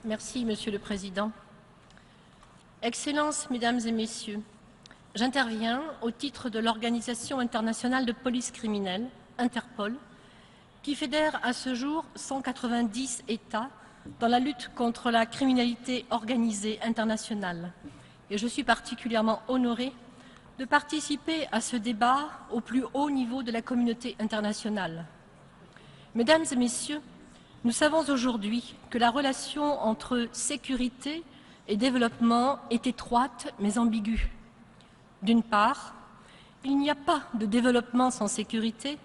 Merci, Monsieur le Président. Excellences, Mesdames et Messieurs, j'interviens au titre de l'Organisation internationale de police criminelle, Interpol, qui fédère à ce jour 190 États dans la lutte contre la criminalité organisée internationale. Et je suis particulièrement honorée de participer à ce débat au plus haut niveau de la communauté internationale. Mesdames et Messieurs, nous savons aujourd'hui que la relation entre sécurité et développement est étroite mais ambiguë. D'une part, il n'y a pas de développement sans sécurité.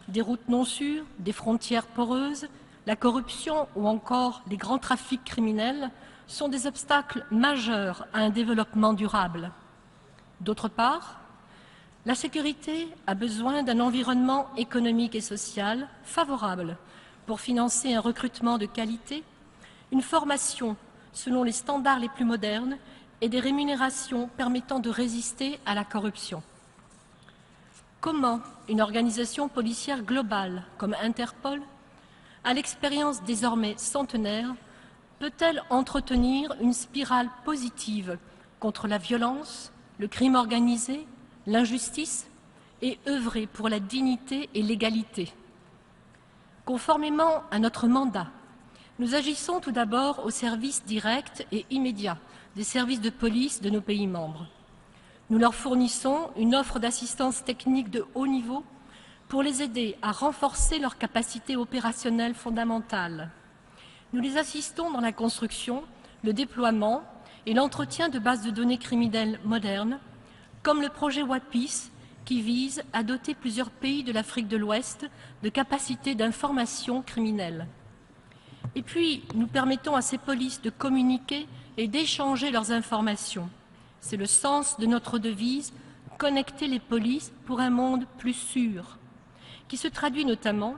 Des routes non sûres, des frontières poreuses, la corruption ou encore les grands trafics criminels sont des obstacles majeurs à un développement durable. D'autre part, la sécurité a besoin d'un environnement économique et social favorable pour financer un recrutement de qualité, une formation selon les standards les plus modernes et des rémunérations permettant de résister à la corruption. Comment une organisation policière globale comme Interpol, à l'expérience désormais centenaire, peut-elle entretenir une spirale positive contre la violence, le crime organisé, l'injustice et œuvrer pour la dignité et l'égalité? Conformément à notre mandat, nous agissons tout d'abord au service direct et immédiat des services de police de nos pays membres. Nous leur fournissons une offre d'assistance technique de haut niveau pour les aider à renforcer leurs capacités opérationnelles fondamentales. Nous les assistons dans la construction, le déploiement et l'entretien de bases de données criminelles modernes, comme le projet WAPIS, qui vise à doter plusieurs pays de l'Afrique de l'Ouest de capacités d'information criminelle. Et puis, nous permettons à ces polices de communiquer et d'échanger leurs informations. C'est le sens de notre devise « Connecter les polices pour un monde plus sûr », qui se traduit notamment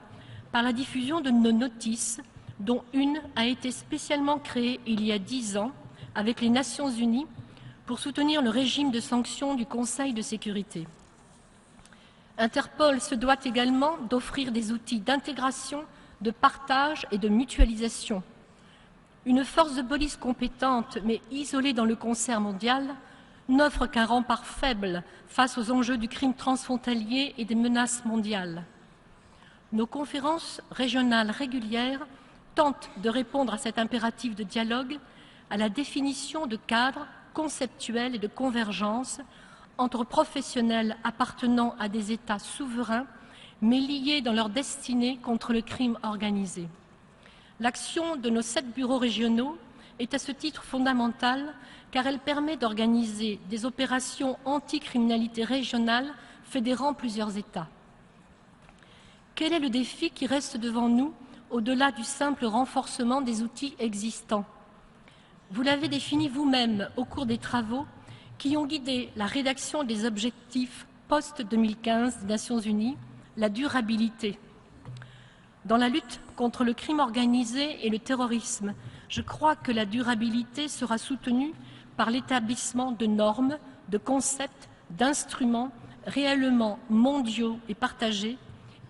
par la diffusion de nos notices, dont une a été spécialement créée il y a 10 ans avec les Nations Unies pour soutenir le régime de sanctions du Conseil de sécurité. Interpol se doit également d'offrir des outils d'intégration, de partage et de mutualisation. Une force de police compétente mais isolée dans le concert mondial n'offre qu'un rempart faible face aux enjeux du crime transfrontalier et des menaces mondiales. Nos conférences régionales régulières tentent de répondre à cet impératif de dialogue, à la définition de cadres conceptuels et de convergence entre professionnels appartenant à des États souverains, mais liés dans leur destinée contre le crime organisé. L'action de nos 7 bureaux régionaux est à ce titre fondamentale, car elle permet d'organiser des opérations anticriminalité régionales fédérant plusieurs États. Quel est le défi qui reste devant nous au-delà du simple renforcement des outils existants? Vous l'avez défini vous-même au cours des travaux qui ont guidé la rédaction des objectifs post-2015 des Nations Unies, la durabilité. Dans la lutte contre le crime organisé et le terrorisme, je crois que la durabilité sera soutenue par l'établissement de normes, de concepts, d'instruments réellement mondiaux et partagés,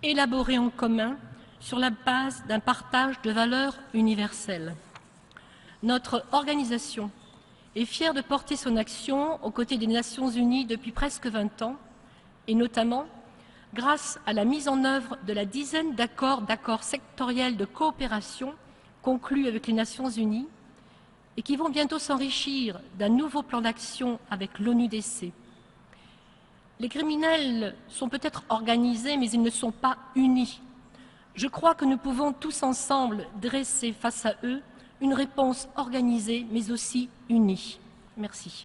élaborés en commun sur la base d'un partage de valeurs universelles. Notre organisation est fière de porter son action aux côtés des Nations Unies depuis presque 20 ans, et notamment grâce à la mise en œuvre de la dizaine d'accords sectoriels de coopération conclus avec les Nations Unies et qui vont bientôt s'enrichir d'un nouveau plan d'action avec l'ONUDC. Les criminels sont peut-être organisés, mais ils ne sont pas unis. Je crois que nous pouvons tous ensemble dresser face à eux une réponse organisée, mais aussi unie. Merci.